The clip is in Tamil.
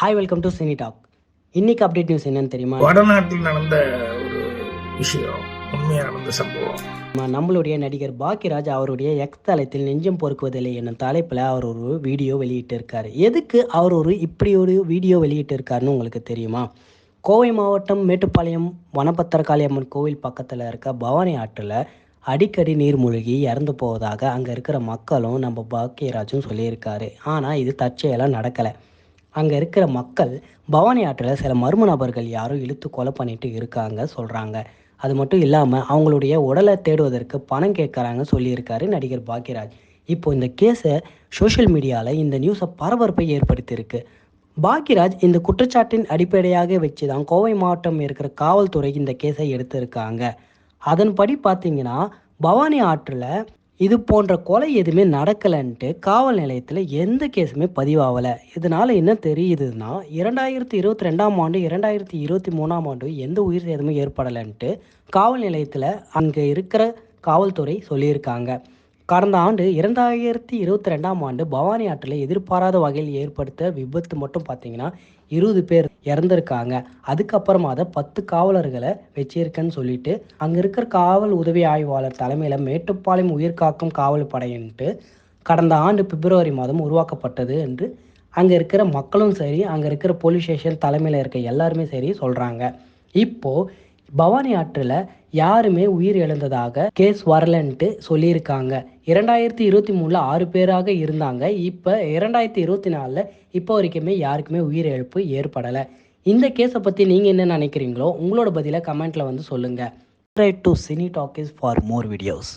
Hi, welcome to cine talk. இன்னைக்கு அப்டேட் நியூஸ் என்னன்னு தெரியுமா? வடநாட்டில் நடந்த ஒரு விஷயம், உண்மையா நடந்த சம்பவம். நம்மளுடைய நடிகர் பாக்கியராஜ் அவருடைய எக்ஸ் தளத்தில் நெஞ்சம் பொறுக்குவதில்லை என்னும் தலைப்பில் அவர் ஒரு வீடியோ வெளியிட்டு இருக்காரு. எதுக்கு அவர் இப்படி ஒரு வீடியோ வெளியிட்டு இருக்காருன்னு உங்களுக்கு தெரியுமா? கோவை மாவட்டம் மேட்டுப்பாளையம் வனபத்திரகாளியம்மன் கோவில் பக்கத்தில் இருக்க பவானி ஆற்றில் அடிக்கடி நீர் மூழ்கி இறந்து போவதாக அங்கே இருக்கிற மக்களும் நம்ம பாக்கியராஜும் சொல்லியிருக்காரு. ஆனால் இது தற்செயலாக நடக்கலை. அங்கே இருக்கிற மக்கள் பவானி ஆற்றில் சில மர்ம நபர்கள் யாரும் இழுத்து கொலை பண்ணிட்டு இருக்காங்க சொல்கிறாங்க. அது மட்டும் இல்லாமல் அவங்களுடைய உடலை தேடுவதற்கு பணம் கேட்குறாங்க சொல்லியிருக்காரு நடிகர் பாக்கியராஜ். இப்போ இந்த கேஸை சோஷியல் மீடியாவில் இந்த நியூஸை பரபரப்பை ஏற்படுத்தியிருக்கு. பாக்கியராஜ் இந்த குற்றச்சாட்டின் அடிப்படையாக வச்சு தான் கோவை மாவட்டம் இருக்கிற காவல்துறை இந்த கேஸை எடுத்திருக்காங்க. அதன்படி பார்த்தீங்கன்னா பவானி ஆற்றில் இது போன்ற கொலை எதுவுமே நடக்கலைன்ட்டு காவல் நிலையத்தில் எந்த கேஸுமே பதிவாகலை. இதனால் என்ன தெரியுதுன்னா 2022ஆம் ஆண்டு 2023ஆம் ஆண்டு எந்த உயிர் சேதமும் ஏற்படலைன்ட்டு காவல் நிலையத்தில் அங்கே இருக்கிற காவல்துறை சொல்லியிருக்காங்க. கடந்த ஆண்டு 2022ஆம் ஆண்டு பவானி ஆற்றில் எதிர்பாராத வகையில் ஏற்படுத்த விபத்து மட்டும் பார்த்தீங்கன்னா 20 பேர் இறந்துருக்காங்க. அதுக்கப்புறமா அதை 10 காவலர்களை வச்சிருக்கேன்னு சொல்லிட்டு அங்கே இருக்கிற காவல் உதவி ஆய்வாளர் தலைமையில் மேட்டுப்பாளையம் உயிர்காக்கும் காவல் படையின்ட்டு கடந்த ஆண்டு பிப்ரவரி மாதம் உருவாக்கப்பட்டது என்று அங்கே இருக்கிற மக்களும் சரி, அங்கே இருக்கிற போலீஸ் ஸ்டேஷன் தலைமையில் இருக்க எல்லாருமே சரி சொல்கிறாங்க. இப்போது பவானி ஆற்றில் யாருமே உயிர் இழந்ததாக கேஸ் வரலன்ட்டு சொல்லியிருக்காங்க. 2023 6 பேராக இருந்தாங்க. இப்போ 2024 இப்போ வரைக்குமே யாருக்குமே உயிர் இழப்பு ஏற்படலை. இந்த கேஸை பற்றி நீங்கள் என்ன நினைக்கிறீங்களோ உங்களோட பதிலை கமெண்ட்டில் வந்து சொல்லுங்கள். Subscribe to Cine Talkies for more videos.